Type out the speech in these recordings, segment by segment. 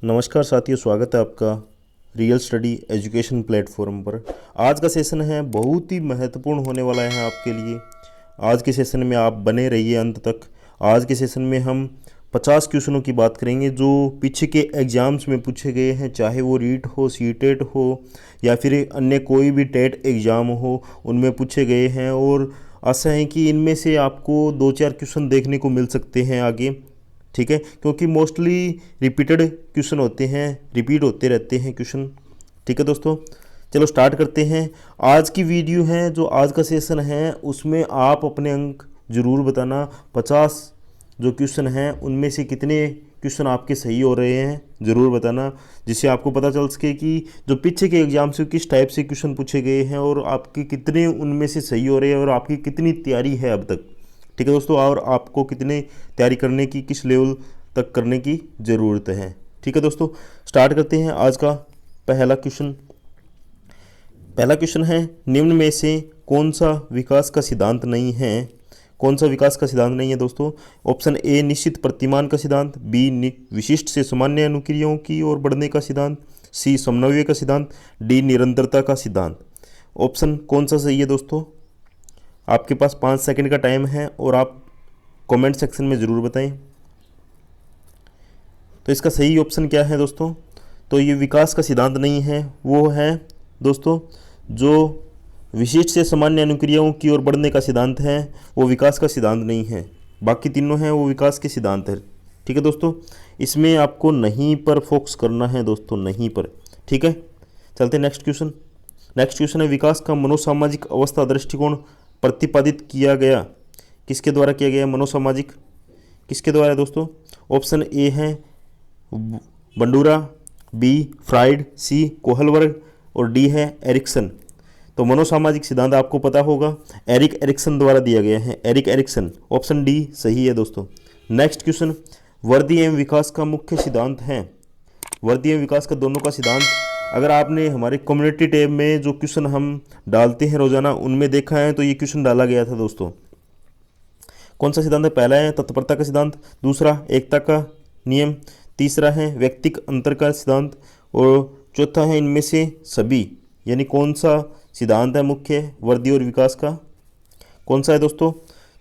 नमस्कार साथियों, स्वागत है आपका रियल स्टडी एजुकेशन प्लेटफॉर्म पर। आज का सेशन है बहुत ही महत्वपूर्ण होने वाला है आपके लिए। आज के सेशन में आप बने रहिए अंत तक। आज के सेशन में हम 50 क्वेश्चनों की बात करेंगे जो पीछे के एग्ज़ाम्स में पूछे गए हैं, चाहे वो रीट हो, सीटेट हो या फिर अन्य कोई भी टेट एग्ज़ाम हो, उनमें पूछे गए हैं। और आशा है कि इनमें से आपको 2-4 क्वेश्चन देखने को मिल सकते हैं आगे, ठीक है, क्योंकि मोस्टली रिपीटेड क्वेश्चन होते हैं, रिपीट होते रहते हैं क्वेश्चन। ठीक है दोस्तों, चलो स्टार्ट करते हैं। आज की वीडियो है, जो आज का सेशन है, उसमें आप अपने अंक ज़रूर बताना। 50 जो क्वेश्चन हैं उनमें से कितने क्वेश्चन आपके सही हो रहे हैं ज़रूर बताना, जिससे आपको पता चल सके कि जो पीछे के एग्ज़ाम से किस टाइप से क्वेश्चन पूछे गए हैं और आपके कितने उनमें से सही हो रहे हैं और आपकी कितनी तैयारी है अब तक। ठीक है दोस्तों, और आपको कितने तैयारी करने की, किस लेवल तक करने की ज़रूरत है। ठीक है दोस्तों, स्टार्ट करते हैं आज का पहला क्वेश्चन। पहला क्वेश्चन है, निम्न में से कौन सा विकास का सिद्धांत नहीं है? कौन सा विकास का सिद्धांत नहीं है दोस्तों? ऑप्शन ए निश्चित प्रतिमान का सिद्धांत, बी विशिष्ट से सामान्य अनुक्रियाओं की ओर बढ़ने का सिद्धांत, सी समन्वय का सिद्धांत, डी निरंतरता का सिद्धांत। ऑप्शन कौन सा सही है दोस्तों? आपके पास 5 सेकंड का टाइम है और आप कमेंट सेक्शन में ज़रूर बताएं। तो इसका सही ऑप्शन क्या है दोस्तों? तो ये विकास का सिद्धांत नहीं है, वो है दोस्तों जो विशिष्ट से सामान्य अनुक्रियाओं की ओर बढ़ने का सिद्धांत है, वो विकास का सिद्धांत नहीं है। बाकी तीनों हैं वो विकास के सिद्धांत है। ठीक है दोस्तों, इसमें आपको नहीं पर फोकस करना है दोस्तों, नहीं पर। ठीक है, चलते नेक्स्ट क्वेश्चन। नेक्स्ट क्वेश्चन है, विकास का मनोसामाजिक अवस्था दृष्टिकोण प्रतिपादित किया गया किसके द्वारा किया गया? मनोसामाजिक किसके द्वारा है दोस्तों? ऑप्शन ए है बंडूरा, बी फ्राइड, सी कोहलवर्ग और डी है एरिक्सन। तो मनोसामाजिक सिद्धांत आपको पता होगा, एरिक एरिक्सन द्वारा दिया गया है, एरिक एरिक्सन। ऑप्शन डी सही है दोस्तों। नेक्स्ट क्वेश्चन, वृद्धि एवं विकास का मुख्य सिद्धांत है। वृद्धि एवं विकास का दोनों का सिद्धांत, अगर आपने हमारे कम्युनिटी टैब में जो क्वेश्चन हम डालते हैं रोजाना उनमें देखा है तो ये क्वेश्चन डाला गया था दोस्तों। कौन सा सिद्धांत है? पहला है तत्परता का सिद्धांत, दूसरा एकता का नियम, तीसरा है व्यक्तिक अंतर का सिद्धांत और चौथा है इनमें से सभी। यानी कौन सा सिद्धांत है मुख्य वृद्धि और विकास का? कौन सा है दोस्तों?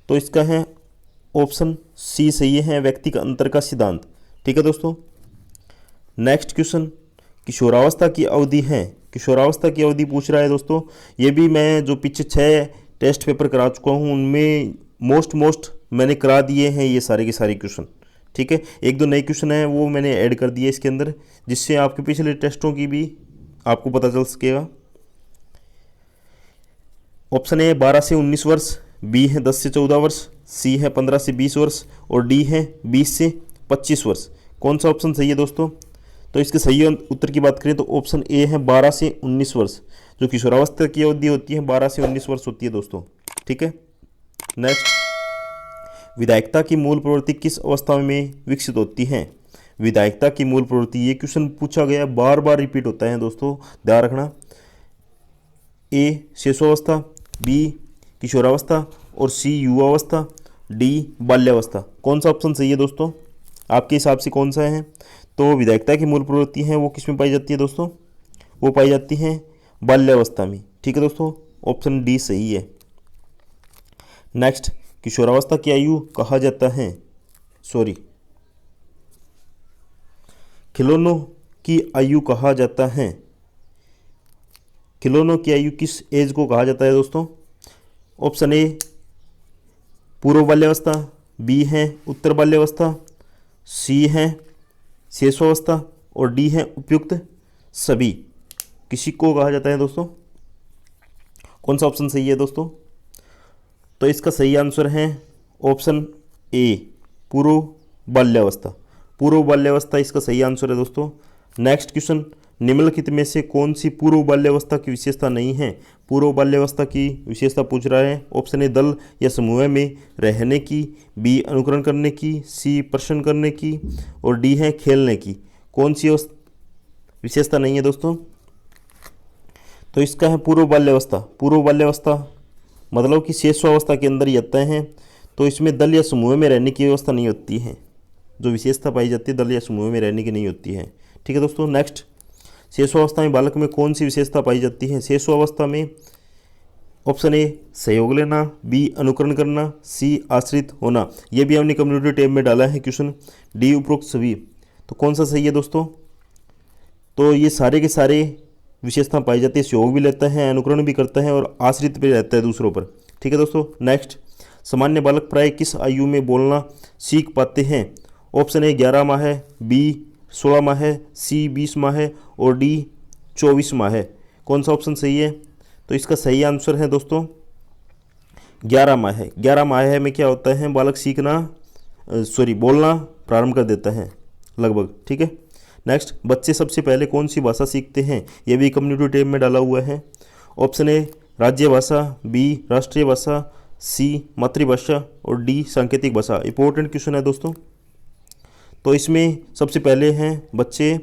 तो इसका है ऑप्शन सी सही है, व्यक्तिक अंतर का सिद्धांत। ठीक है दोस्तों, नेक्स्ट क्वेश्चन, किशोरावस्था की अवधि है। किशोरावस्था की अवधि पूछ रहा है दोस्तों। ये भी मैं जो पीछे 6 टेस्ट पेपर करा चुका हूँ उनमें मोस्ट मैंने करा दिए हैं ये सारे के सारे क्वेश्चन। ठीक है, 1-2 नए क्वेश्चन हैं वो मैंने ऐड कर दिए इसके अंदर, जिससे आपके पिछले टेस्टों की भी आपको पता चल सकेगा। ऑप्शन ए 12 से 19 वर्ष, बी है 10 से 14 वर्ष, सी है 15 से 20 वर्ष और डी है 20 से 25 वर्ष। कौन सा ऑप्शन सही है दोस्तों? तो इसके सही उत्तर की बात करें तो ऑप्शन ए है 12 से 19 वर्ष। जो किशोरावस्था की अवधि होती है 12 से 19 वर्ष होती है दोस्तों। ठीक है, नेक्स्ट, विधायकता की मूल प्रवृत्ति किस अवस्था में विकसित होती है? विधायकता की मूल प्रवृत्ति, ये क्वेश्चन पूछा गया, बार बार रिपीट होता है दोस्तों, ध्यान रखना। ए शिशुअवस्था, बी किशोरावस्था और सी युवावस्था, डी बाल्यावस्था। कौन सा ऑप्शन सही है दोस्तों? आपके हिसाब से कौन सा है? तो विधायकता की मूल प्रवृत्ति है वो किस में पाई जाती है दोस्तों? वो पाई जाती है बाल्यावस्था में। ठीक है दोस्तों, ऑप्शन डी सही है। नेक्स्ट, किशोरावस्था की आयु कहा जाता है, खिलौनों की आयु कहा जाता है। खिलौनों की आयु किस एज को कहा जाता है दोस्तों? ऑप्शन ए पूर्व बाल्यावस्था, बी है उत्तर बाल्यावस्था, सी है शेषावस्था और डी है उपयुक्त सभी। किसी को कहा जाता है दोस्तों? कौन सा ऑप्शन सही है दोस्तों? तो इसका सही आंसर है ऑप्शन ए पूर्व बाल्यावस्था। पूर्व बाल्यावस्था इसका सही आंसर है दोस्तों। नेक्स्ट क्वेश्चन, निम्नलिखित में से कौन सी पूर्व बाल्यावस्था की विशेषता नहीं है? पूर्व बाल्यावस्था की विशेषता पूछ रहा है। ऑप्शन ए दल या समूह में रहने की, बी अनुकरण करने की, सी प्रश्न करने की और डी है खेलने की। कौन सी विशेषता नहीं है दोस्तों? तो इसका है पूर्व बाल्यावस्था। पूर्व बाल्यावस्था मतलब कि शेषावस्था के अंदर ही आते हैं। तो इसमें दल या समूह में रहने की व्यवस्था नहीं होती है। जो विशेषता पाई जाती है दल या समूह में रहने की नहीं होती है। ठीक है दोस्तों। नेक्स्ट, शेषावस्था में बालक में कौन सी विशेषता पाई जाती है? शेषावस्था में ऑप्शन ए सहयोग लेना, बी अनुकरण करना, सी आश्रित होना। ये भी हमने कम्युनिटी टैब में डाला है क्वेश्चन, डी उपरोक्त सभी। तो कौन सा सही है दोस्तों? तो ये सारे के सारे विशेषता पाई जाती है। सहयोग भी लेता है, अनुकरण भी करता है और आश्रित भी रहता है दूसरों पर। ठीक है दोस्तों। नेक्स्ट, सामान्य बालक प्राय किस आयु में बोलना सीख पाते हैं? ऑप्शन ए 11 माह है, बी 16 माह है, सी 20 माह है और डी 24 माह है। कौन सा ऑप्शन सही है? तो इसका सही आंसर है दोस्तों 11 माह है। 11 माह में क्या होता है, बालक सीखना बोलना प्रारंभ कर देता है लगभग। ठीक है। नेक्स्ट, बच्चे सबसे पहले कौन सी भाषा सीखते हैं? यह भी कम्युनिटी टैब में डाला हुआ है। ऑप्शन ए राज्य भाषा, बी राष्ट्रीय भाषा, सी मातृभाषा और डी सांकेतिक भाषा। इंपॉर्टेंट क्वेश्चन है दोस्तों। तो इसमें सबसे पहले हैं बच्चे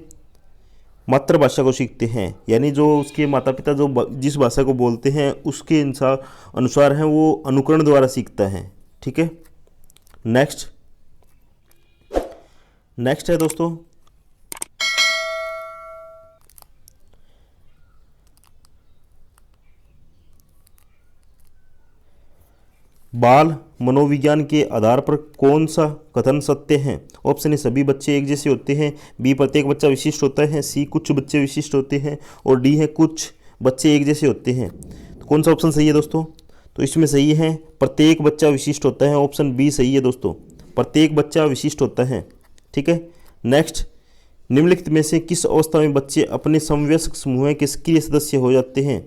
मातृभाषा को सीखते हैं, यानी जो उसके माता पिता जो जिस भाषा को बोलते हैं उसके अनुसार है वो अनुकरण द्वारा सीखता है। ठीक है। नेक्स्ट है दोस्तों बाल मनोविज्ञान के आधार पर कौन सा कथन सत्य है? ऑप्शन ए सभी बच्चे एक जैसे होते हैं, बी प्रत्येक बच्चा विशिष्ट होता है, सी कुछ बच्चे विशिष्ट होते हैं और डी है कुछ बच्चे एक जैसे होते हैं। तो कौन सा ऑप्शन सही है दोस्तों? तो इसमें सही है प्रत्येक बच्चा विशिष्ट होता है। ऑप्शन बी सही है दोस्तों, प्रत्येक बच्चा विशिष्ट होता है। ठीक है। नेक्स्ट, निम्नलिखित में से किस अवस्था में बच्चे अपने समवयस्क समूह के सक्रिय सदस्य हो जाते हैं?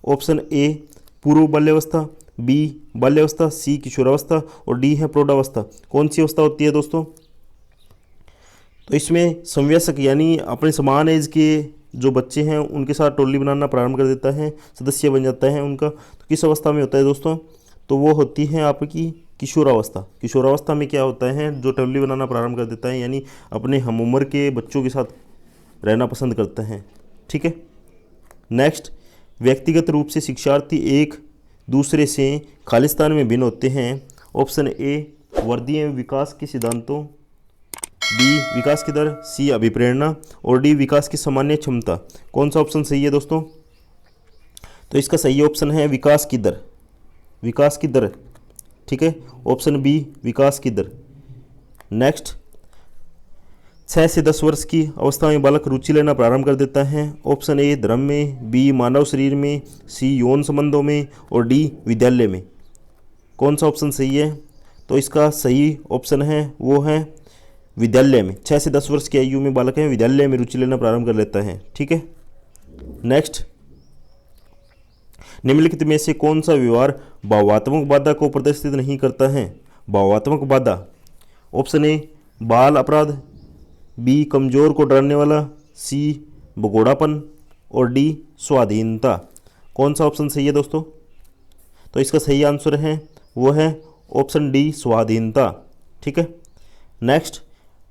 ऑप्शन ए पूर्व बाल्यावस्था, बी बाल्यावस्था, सी किशोरावस्था और डी है प्रौढ़ावस्था। कौन सी अवस्था होती है दोस्तों? तो इसमें समवयस्क यानी अपने समान एज के जो बच्चे हैं उनके साथ टोली बनाना प्रारंभ कर देता है, सदस्य बन जाता है उनका। तो किस अवस्था में होता है दोस्तों? तो वो होती है आपकी किशोरावस्था। किशोरावस्था में क्या होता है, जो टोली बनाना प्रारंभ कर देता है यानी अपने हम उम्र के बच्चों के साथ रहना पसंद करता है। ठीक है। नेक्स्ट, व्यक्तिगत रूप से शिक्षार्थी एक दूसरे से खालिस्तान में भिन्न होते हैं। ऑप्शन ए वर्धीय विकास के सिद्धांतों, बी विकास की दर, सी अभिप्रेरणा और डी विकास की सामान्य क्षमता। कौन सा ऑप्शन सही है दोस्तों? तो इसका सही ऑप्शन है विकास की दर। विकास की दर। ठीक है। ऑप्शन बी विकास की दर। नेक्स्ट, 6 से 10 वर्ष की अवस्था में बालक रुचि लेना प्रारंभ कर देता है। ऑप्शन ए धर्म में, बी मानव शरीर में, सी यौन संबंधों में और डी विद्यालय में। कौन सा ऑप्शन सही है? तो इसका सही ऑप्शन है वो है विद्यालय में। 6 से 10 वर्ष की आयु में बालक है विद्यालय में रुचि लेना प्रारंभ कर लेता है। ठीक है। नेक्स्ट, निम्नलिखित में से कौन सा व्यवहार भावात्मक बाधा को प्रदर्शित नहीं करता है? भावात्मक बाधा। ऑप्शन ए बाल अपराध, बी कमजोर को डराने वाला, सी भगोड़ापन और डी स्वाधीनता। कौन सा ऑप्शन सही है दोस्तों? तो इसका सही आंसर है वो है ऑप्शन डी स्वाधीनता। ठीक है। नेक्स्ट,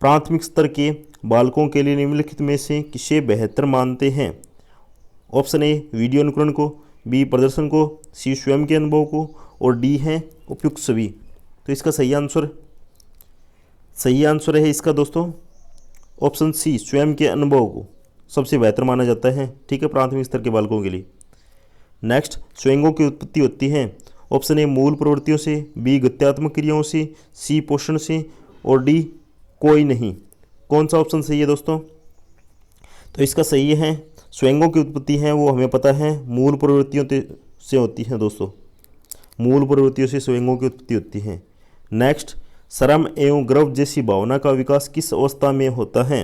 प्राथमिक स्तर के बालकों के लिए निम्नलिखित में से किसे बेहतर मानते हैं? ऑप्शन ए वीडियो अनुकरण को, बी प्रदर्शन को, सी स्वयं के अनुभव को और डी है उपयुक्त सभी। तो इसका सही आंसर है इसका दोस्तों ऑप्शन सी स्वयं के अनुभव को सबसे बेहतर माना जाता है। ठीक है, प्राथमिक स्तर के बालकों के लिए। नेक्स्ट, स्वयंगों की उत्पत्ति होती है। ऑप्शन ए मूल प्रवृत्तियों से, बी गत्यात्मक क्रियाओं से, सी पोषण से और डी कोई नहीं। कौन सा ऑप्शन सही है दोस्तों? तो इसका सही है स्वयंगों की उत्पत्ति है वो हमें पता है मूल प्रवृत्तियों से होती है दोस्तों। मूल प्रवृत्तियों से स्वयंगों की उत्पत्ति होती है। नेक्स्ट, शर्म एवं गर्व जैसी भावना का विकास किस अवस्था में होता है?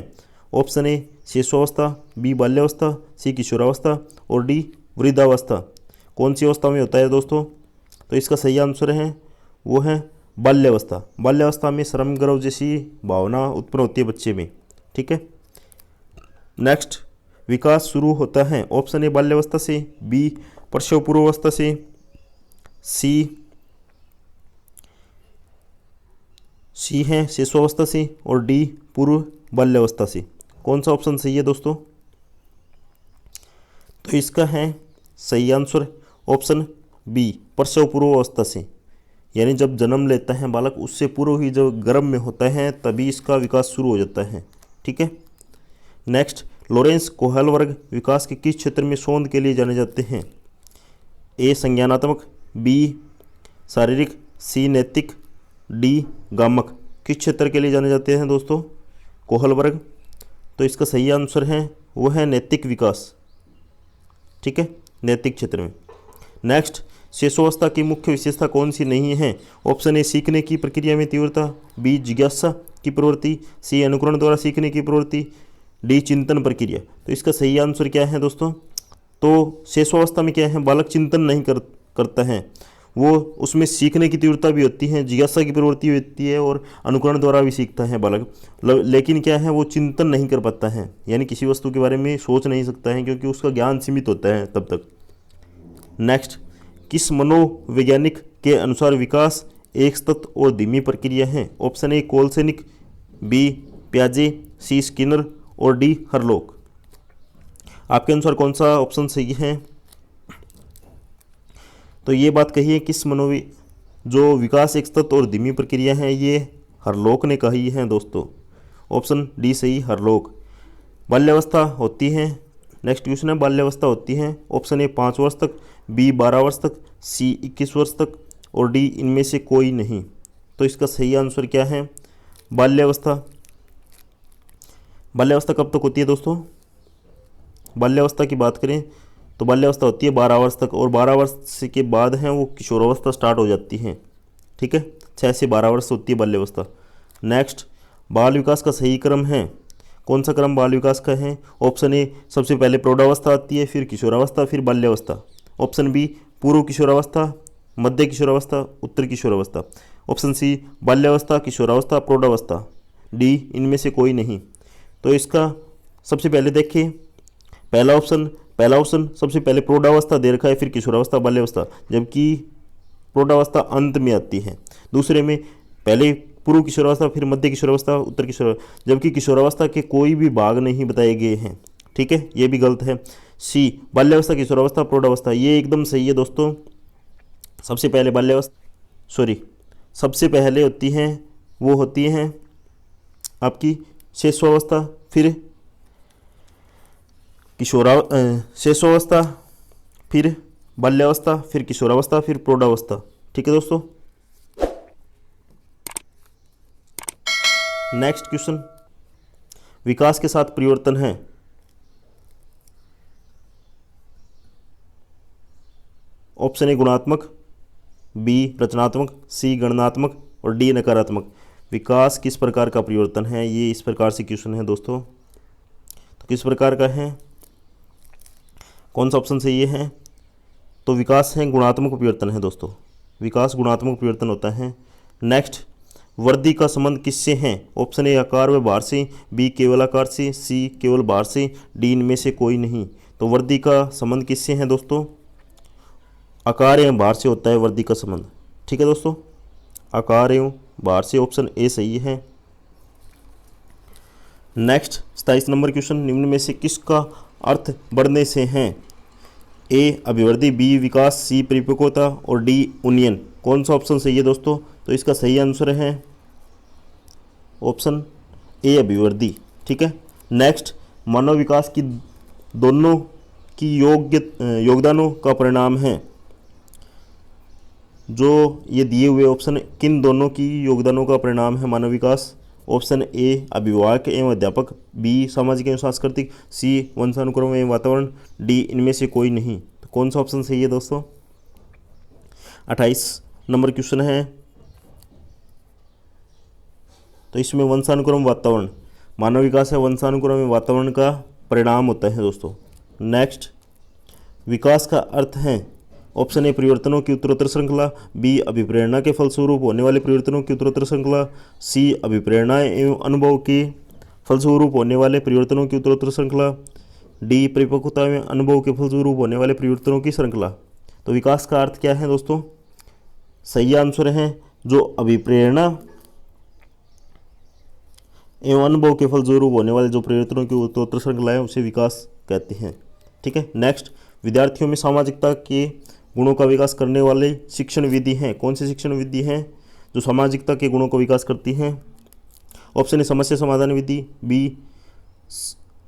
ऑप्शन ए शिशुअवस्था, बी बाल्यावस्था, सी किशोरावस्था और डी वृद्धावस्था। कौन सी अवस्था में होता है दोस्तों? तो इसका सही आंसर है वो है बाल्यावस्था। बाल्यावस्था में शर्म गर्व जैसी भावना उत्पन्न होती है बच्चे में। ठीक है। नेक्स्ट, विकास शुरू होता है। ऑप्शन ए बाल्यावस्था से, बी प्रसव पूर्वावस्था से, सी है शिशुअवस्था से और डी पूर्व बाल्यावस्था से। कौन सा ऑप्शन सही है दोस्तों? तो इसका है सही आंसर ऑप्शन बी प्रसव पूर्व अवस्था से, यानी जब जन्म लेता है बालक उससे पूर्व ही जब गर्भ में होता है तभी इसका विकास शुरू हो जाता है। ठीक है। नेक्स्ट, लॉरेंस कोहलबर्ग विकास के किस क्षेत्र में शोध के लिए जाने जाते हैं? ए संज्ञानात्मक, बी शारीरिक, सी नैतिक, डी गामक। किस क्षेत्र के लिए जाने जाते हैं दोस्तों कोहलबर्ग? तो इसका सही आंसर है वो है नैतिक विकास। ठीक है, नैतिक क्षेत्र में। नेक्स्ट, शिशुअवस्था की मुख्य विशेषता कौन सी नहीं है? ऑप्शन ए सीखने की प्रक्रिया में तीव्रता, बी जिज्ञासा की प्रवृत्ति, सी अनुकरण द्वारा सीखने की प्रवृत्ति, डी चिंतन प्रक्रिया। तो इसका सही आंसर क्या है दोस्तों? तो शिशुअवस्था में क्या है, बालक चिंतन नहीं करता है, वो उसमें सीखने की तीव्रता भी होती है, जिज्ञासा की प्रवृत्ति होती है और अनुकरण द्वारा भी सीखता है बालक, लेकिन क्या है वो चिंतन नहीं कर पाता है, यानी किसी वस्तु के बारे में सोच नहीं सकता है क्योंकि उसका ज्ञान सीमित होता है तब तक। नेक्स्ट, किस मनोवैज्ञानिक के अनुसार विकास एक सतत और धीमी प्रक्रिया है? ऑप्शन ए कोलसेनिक, बी प्याजे, सी स्किनर और डी हरलॉक। आपके अनुसार कौन सा ऑप्शन सही है? तो ये बात कही है किस जो विकास एक सतत और धीमी प्रक्रिया है, ये हरलॉक ने कही है दोस्तों। ऑप्शन डी सही, हरलॉक। बाल्यावस्था होती है, नेक्स्ट क्वेश्चन है, बाल्यावस्था होती है ऑप्शन ए 5 वर्ष तक, बी 12 वर्ष तक, सी 21 वर्ष तक और डी इनमें से कोई नहीं। तो इसका सही आंसर क्या है? बाल्यावस्था। बाल्यावस्था कब तक होती है दोस्तों? बाल्यावस्था की बात करें तो बाल्यावस्था होती है 12 वर्ष तक, और 12 वर्ष के बाद है वो किशोरावस्था स्टार्ट हो जाती है। ठीक है, 6 से 12 वर्ष होती है बाल्यावस्था। नेक्स्ट, बाल विकास का सही क्रम है, कौन सा क्रम बाल विकास का है? ऑप्शन ए सबसे पहले प्रौढ़ावस्था आती है, फिर किशोरावस्था, फिर बाल्यावस्था। ऑप्शन बी पूर्व किशोरावस्था, मध्य किशोरावस्था, उत्तर किशोरावस्था। ऑप्शन सी बाल्यावस्था, किशोरावस्था, प्रौढ़ावस्था। डी इनमें से कोई नहीं। तो इसका सबसे पहले देखिए, पहला ऑप्शन सबसे पहले प्रौढ़ावस्था दे रखा है, फिर किशोरावस्था, बाल्यावस्था, जबकि प्रौढ़ावस्था अंत में आती है। दूसरे में पहले पूर्व किशोरावस्था, फिर मध्य किशोरावस्था, उत्तर किशोरावस्था, जबकि किशोरावस्था के कोई भी भाग नहीं बताए गए हैं। ठीक है, ये भी गलत है। सी बाल्यावस्था, किशोरावस्था, प्रौढ़ावस्था, ये एकदम सही है दोस्तों। सबसे पहले सबसे पहले होती हैं वो होती हैं आपकी शिशुअवस्था, फिर शिशुअवस्था, फिर बाल्यावस्था, फिर किशोरावस्था, फिर प्रौढ़ावस्था। ठीक है दोस्तों। नेक्स्ट क्वेश्चन, विकास के साथ परिवर्तन है। ऑप्शन ए गुणात्मक, बी रचनात्मक, सी गणनात्मक और डी नकारात्मक। विकास किस प्रकार का परिवर्तन है, ये इस प्रकार से क्वेश्चन है दोस्तों। तो किस प्रकार का है, कौन सा ऑप्शन सही है? तो विकास है गुणात्मक परिवर्तन है दोस्तों, विकास गुणात्मक परिवर्तन होता है। नेक्स्ट, वृद्धि का संबंध किससे है? ऑप्शन ए आकार व भार से, बी केवल आकार से, सी केवल भार से, डी इनमें से कोई नहीं। तो वृद्धि का संबंध किससे है दोस्तों? आकार एवं भार से होता है वृद्धि का संबंध। ठीक है दोस्तों, आकार एवं भार से, ऑप्शन ए सही है। नेक्स्ट 27 नंबर क्वेश्चन, निम्न में से किसका अर्थ बढ़ने से है? ए अभिवृद्धि, बी विकास, सी परिपक्वता और डी उन्नयन। कौन सा ऑप्शन सही है दोस्तों? तो इसका सही आंसर है ऑप्शन ए अभिवृद्धि। ठीक है। नेक्स्ट, मानव विकास की दोनों की योगदानों का परिणाम है। जो ये दिए हुए ऑप्शन किन दोनों की योगदानों का परिणाम है मानव विकास? ऑप्शन ए अभिभावक एवं अध्यापक, बी सामाजिक एवं सांस्कृतिक, सी वंशानुक्रम एवं वातावरण, डी इनमें से कोई नहीं। तो कौन सा ऑप्शन सही है दोस्तों? 28 नंबर क्वेश्चन है, तो इसमें वंशानुक्रम वातावरण, मानव विकास है वंशानुक्रम एवं वातावरण का परिणाम होता है दोस्तों। नेक्स्ट, विकास का अर्थ है। ऑप्शन ए परिवर्तनों की उत्तरोत्तर श्रृंखला, बी अभिप्रेरणा के फलस्वरूप होने वाले परिवर्तनों की उत्तरोत्तर श्रृंखला, सी अभिप्रेरणा एवं अनुभव के फलस्वरूप होने वाले परिवर्तनों की उत्तरोत्तर श्रृंखला, डी परिपक्वता एवं अनुभव के फलस्वरूप होने वाले परिवर्तनों की श्रृंखला। तो विकास का अर्थ क्या है दोस्तों? सही आंसर है जो अभिप्रेरणा एवं अनुभव के फलस्वरूप होने वाले जो परिवर्तनों की उत्तरोत्तर श्रृंखला है उसे विकास कहते हैं। ठीक है। नेक्स्ट, विद्यार्थियों में सामाजिकता के गुणों का विकास करने वाले शिक्षण विधि हैं। कौन सी शिक्षण विधि हैं जो सामाजिकता के गुणों का विकास करती हैं? ऑप्शन ए समस्या समाधान विधि, बी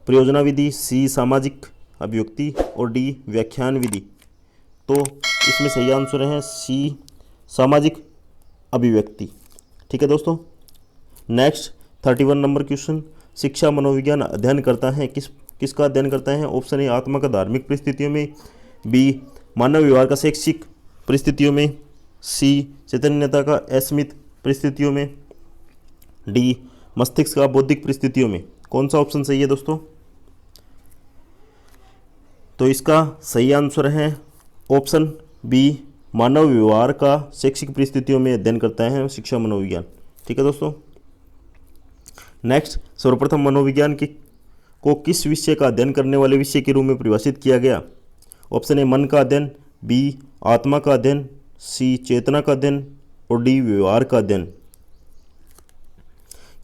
प्रयोजना विधि, सी सामाजिक अभिव्यक्ति और डी व्याख्यान विधि। तो इसमें सही आंसर है सी सामाजिक अभिव्यक्ति। ठीक है दोस्तों। नेक्स्ट 31 नंबर क्वेश्चन, शिक्षा मनोविज्ञान अध्ययन करता है किसका अध्ययन करता है? ऑप्शन ए आत्मा का धार्मिक परिस्थितियों में, बी मानव व्यवहार का शैक्षिक परिस्थितियों में, सी चैतन्यता का अस्मित परिस्थितियों में, डी मस्तिष्क का बौद्धिक परिस्थितियों में। कौन सा ऑप्शन सही है दोस्तों? तो इसका सही आंसर है ऑप्शन बी मानव व्यवहार का शैक्षिक परिस्थितियों में अध्ययन करता है शिक्षा मनोविज्ञान। ठीक है दोस्तों। नेक्स्ट, सर्वप्रथम मनोविज्ञान को किस विषय का अध्ययन करने वाले विषय के रूप में परिभाषित किया गया? ऑप्शन ए मन का अध्ययन, बी आत्मा का अध्ययन, सी चेतना का अध्ययन और डी व्यवहार का अध्ययन।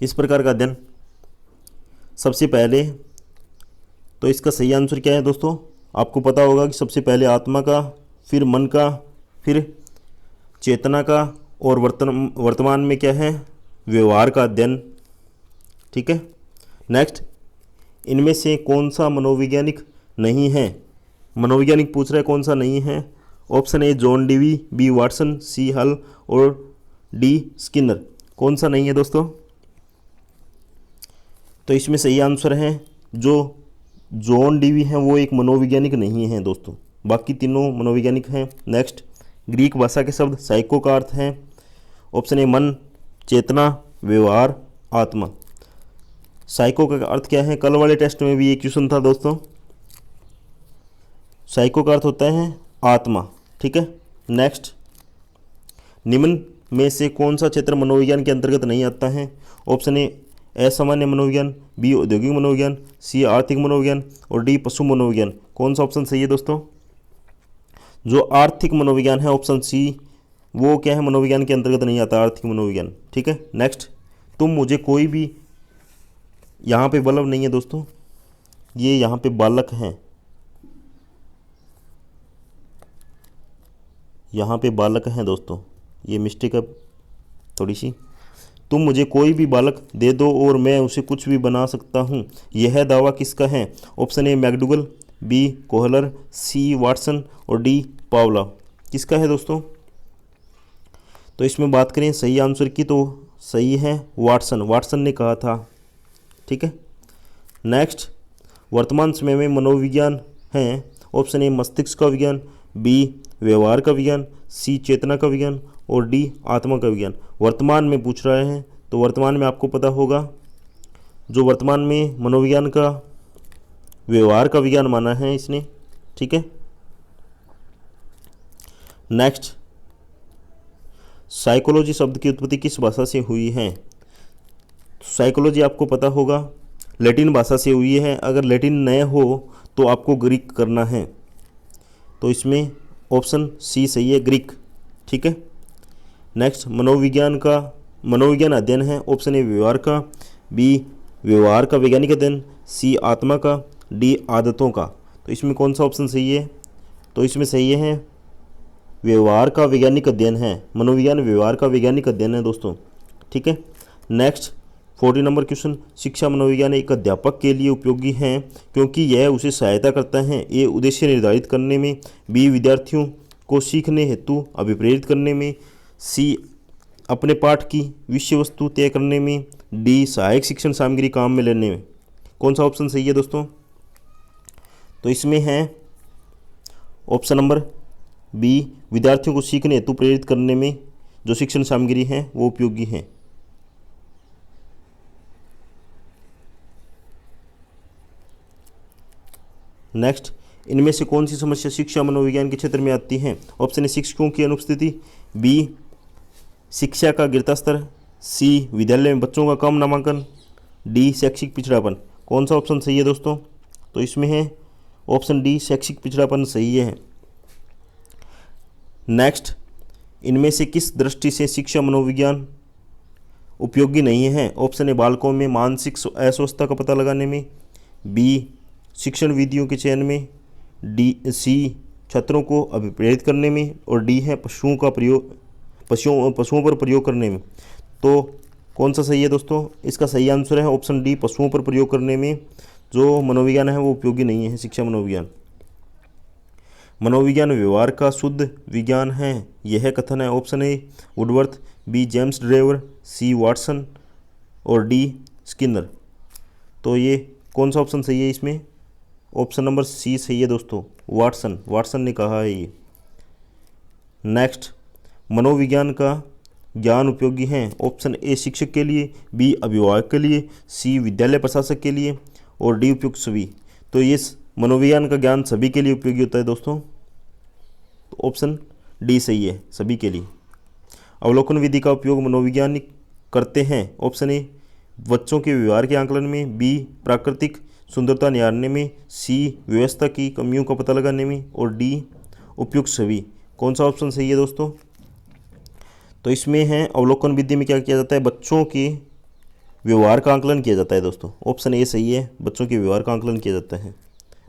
किस प्रकार का अध्ययन? सबसे पहले तो इसका सही आंसर क्या है दोस्तों? आपको पता होगा कि सबसे पहले आत्मा का, फिर मन का, फिर चेतना का और वर्तमान में क्या है? व्यवहार का अध्ययन। ठीक है। नेक्स्ट, इनमें से कौन सा मनोवैज्ञानिक नहीं है? मनोवैज्ञानिक पूछ रहा है कौन सा नहीं है? Option A John Dewey, B Watson, C Hull और डी स्किनर। कौन सा नहीं है दोस्तों? तो इसमें सही आंसर है जो जॉन डीवी हैं वो एक मनोवैज्ञानिक नहीं है दोस्तों, बाकी तीनों मनोवैज्ञानिक हैं। नेक्स्ट, ग्रीक भाषा के शब्द साइको का अर्थ है ऑप्शन ए मन, चेतना, व्यवहार, आत्मा। साइको का अर्थ क्या है? कल वाले टेस्ट में भी ये क्वेश्चन था दोस्तों। साइको का अर्थ होता है आत्मा। ठीक है। नेक्स्ट, निम्न में से कौन सा क्षेत्र मनोविज्ञान के अंतर्गत नहीं आता है? ऑप्शन ए असामान्य मनोविज्ञान, बी औद्योगिक मनोविज्ञान, सी आर्थिक मनोविज्ञान और डी पशु मनोविज्ञान। कौन सा ऑप्शन सही है दोस्तों? जो आर्थिक मनोविज्ञान है ऑप्शन सी, वो क्या है? मनोविज्ञान के अंतर्गत नहीं आता आर्थिक मनोविज्ञान। ठीक है। नेक्स्ट, तुम मुझे कोई भी, यहाँ पे बल्ब नहीं है दोस्तों, ये यहाँ पे बालक हैं, यहाँ पे बालक हैं दोस्तों, ये मिस्टेक है थोड़ी सी। तुम मुझे कोई भी बालक दे दो और मैं उसे कुछ भी बना सकता हूँ, यह दावा किसका है? Option A McDougall, B Kohler, C Watson और डी पावला। किसका है दोस्तों? तो इसमें बात करें सही आंसर की तो सही है वाटसन, वाटसन ने कहा था। ठीक है। नेक्स्ट, वर्तमान समय में मनोविज्ञान है ऑप्शन ए मस्तिष्क का विज्ञान, बी व्यवहार का विज्ञान, सी चेतना का विज्ञान और डी आत्मा का विज्ञान। वर्तमान में पूछ रहे हैं तो वर्तमान में आपको पता होगा जो वर्तमान में मनोविज्ञान का व्यवहार का विज्ञान माना है इसने। ठीक है। नेक्स्ट, साइकोलॉजी शब्द की उत्पत्ति किस भाषा से हुई है? साइकोलॉजी आपको पता होगा लैटिन भाषा से हुई है। अगर लैटिन न हो तो आपको ग्रीक करना है, तो इसमें ऑप्शन सी सही है, ग्रीक। ठीक है। नेक्स्ट, मनोविज्ञान अध्ययन है ऑप्शन ए व्यवहार का, बी व्यवहार का वैज्ञानिक अध्ययन, सी आत्मा का, डी आदतों का। तो इसमें कौन सा ऑप्शन सही है? तो इसमें सही है व्यवहार का वैज्ञानिक अध्ययन है। मनोविज्ञान व्यवहार का वैज्ञानिक अध्ययन है दोस्तों। ठीक है। नेक्स्ट 40 नंबर क्वेश्चन, शिक्षा मनोविज्ञान एक अध्यापक के लिए उपयोगी है क्योंकि यह उसे सहायता करता है ए उद्देश्य निर्धारित करने में, बी विद्यार्थियों को सीखने हेतु अभिप्रेरित करने में, सी अपने पाठ की विषय वस्तु तय करने में, डी सहायक शिक्षण सामग्री काम में लेने में। कौन सा ऑप्शन सही है दोस्तों? तो इसमें है ऑप्शन नंबर बी, विद्यार्थियों को सीखने हेतु प्रेरित करने में जो शिक्षण सामग्री है वो उपयोगी है। नेक्स्ट, इनमें से कौन सी समस्या शिक्षा मनोविज्ञान के क्षेत्र में आती है? ऑप्शन ए शिक्षकों की अनुपस्थिति, बी शिक्षा का गिरता स्तर, सी विद्यालय में बच्चों का कम नामांकन, डी शैक्षिक पिछड़ापन। कौन सा ऑप्शन सही है दोस्तों? तो इसमें है ऑप्शन डी शैक्षिक पिछड़ापन सही है। नेक्स्ट, इनमें से किस दृष्टि से शिक्षा मनोविज्ञान उपयोगी नहीं है? ऑप्शन ए बालकों में मानसिक अस्वस्थता का पता लगाने में, बी शिक्षण विधियों के चयन में, डी सी छात्रों को अभिप्रेरित करने में, और डी है पशुओं पर प्रयोग करने में। तो कौन सा सही है दोस्तों? इसका सही आंसर है ऑप्शन डी, पशुओं पर प्रयोग करने में जो मनोविज्ञान है वो उपयोगी नहीं है। शिक्षा मनोविज्ञान, मनोविज्ञान व्यवहार का शुद्ध विज्ञान है, यह कथन है option A Woodworth, B James Drever, C Watson और डी स्किनर। तो ये कौन सा ऑप्शन सही है इसमें? ऑप्शन नंबर सी सही है दोस्तों, वाटसन ने कहा है ये। नेक्स्ट, मनोविज्ञान का ज्ञान उपयोगी है, ऑप्शन ए शिक्षक के लिए, बी अभिभावक के लिए, सी विद्यालय प्रशासक के लिए और डी उपयुक्त सभी। तो ये मनोविज्ञान का ज्ञान सभी के लिए उपयोगी होता है दोस्तों, तो ऑप्शन डी सही है, सभी के लिए। अवलोकन विधि का उपयोग मनोवैज्ञानिक करते हैं, ऑप्शन ए बच्चों के व्यवहार के आंकलन में, बी प्राकृतिक सुंदरता निहारने में, सी व्यवस्था की कमियों का पता लगाने में और डी उपयुक्त सभी। कौन सा ऑप्शन सही है दोस्तों? तो इसमें है अवलोकन विधि में क्या किया जाता है? बच्चों के व्यवहार का आंकलन किया जाता है दोस्तों, ऑप्शन ए सही है, बच्चों के व्यवहार का आंकलन किया जाता है।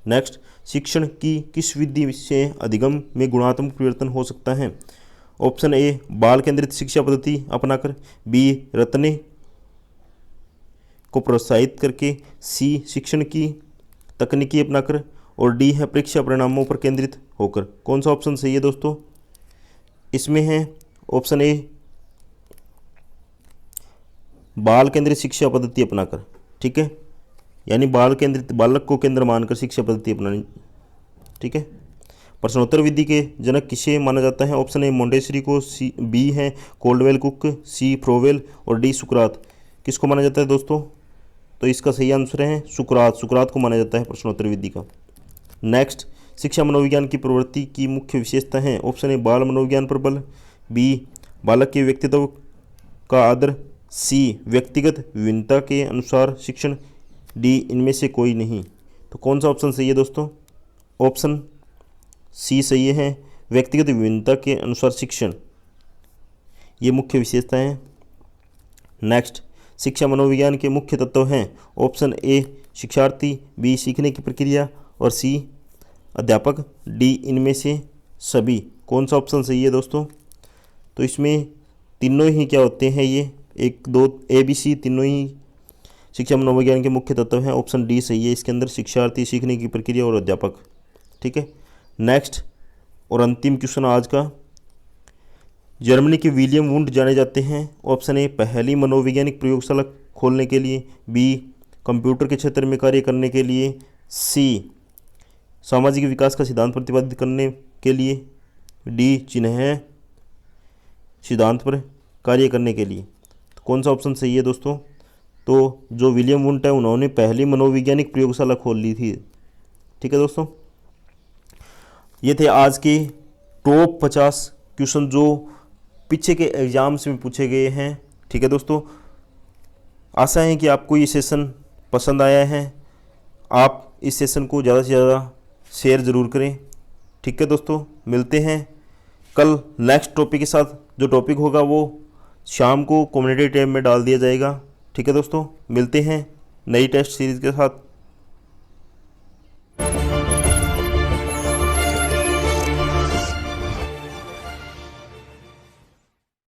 नेक्स्ट, शिक्षण की किस विधि से अधिगम में गुणात्मक परिवर्तन हो सकता है? ऑप्शन ए बाल केंद्रित शिक्षा पद्धति अपनाकर, बी रटने को प्रोत्साहित करके, सी शिक्षण की तकनीकी अपनाकर और डी है परीक्षा परिणामों पर केंद्रित होकर। कौन सा ऑप्शन सही है दोस्तों? इसमें है ऑप्शन ए बाल केंद्रित शिक्षा पद्धति अपनाकर, ठीक है, यानी बाल केंद्रित, बालक को केंद्र मानकर शिक्षा पद्धति अपनानी, ठीक है। प्रश्नोत्तर विधि के जनक किसे माना जाता है? ऑप्शन ए मोंटेसरी को, सी बी है कोल्डवेल कुक, सी फ्रोवेल और डी सुकरात। किसको माना जाता है दोस्तों? तो इसका सही आंसर है सुकरात को माना जाता है प्रश्नोत्तर विधि का। नेक्स्ट, शिक्षा मनोविज्ञान की प्रवृत्ति की मुख्य विशेषता है, ऑप्शन ए बाल मनोविज्ञान पर बल, बी बालक के व्यक्तित्व का आदर, सी व्यक्तिगत विभिन्नता के अनुसार शिक्षण, डी इनमें से कोई नहीं। तो कौन सा ऑप्शन सही है दोस्तों? ऑप्शन सी सही है, व्यक्तिगत विभिन्नता के अनुसार शिक्षण, ये मुख्य विशेषता है। नेक्स्ट, शिक्षा मनोविज्ञान के मुख्य तत्व हैं, ऑप्शन ए शिक्षार्थी, बी सीखने की प्रक्रिया और सी अध्यापक, डी इनमें से सभी। कौन सा ऑप्शन सही है दोस्तों? तो इसमें तीनों ही क्या होते हैं, ये 1 2 ए बी सी तीनों ही शिक्षा मनोविज्ञान के मुख्य तत्व हैं, ऑप्शन डी सही है इसके अंदर, शिक्षार्थी, सीखने की प्रक्रिया और अध्यापक, ठीक है। नेक्स्ट और अंतिम क्वेश्चन आज का, जर्मनी के विलियम वुंड जाने जाते हैं, ऑप्शन ए पहली मनोवैज्ञानिक प्रयोगशाला खोलने के लिए, बी कंप्यूटर के क्षेत्र में कार्य करने के लिए, सी सामाजिक विकास का सिद्धांत प्रतिपादित करने के लिए, डी चिन्ह सिद्धांत पर कार्य करने के लिए। तो कौन सा ऑप्शन सही है दोस्तों? तो जो विलियम वुंट है उन्होंने पहली मनोवैज्ञानिक प्रयोगशाला खोल ली थी, ठीक है दोस्तों। ये थे आज के टॉप 50 क्वेश्चन जो पीछे के एग्जाम्स में पूछे गए हैं, ठीक है दोस्तों। आशा है कि आपको ये सेशन पसंद आया है, आप इस सेशन को ज़्यादा से ज़्यादा शेयर ज़रूर करें, ठीक है दोस्तों। मिलते हैं कल नेक्स्ट टॉपिक के साथ, जो टॉपिक होगा वो शाम को कम्युनिटी टैब में डाल दिया जाएगा, ठीक है दोस्तों। मिलते हैं नई टेस्ट सीरीज़ के साथ।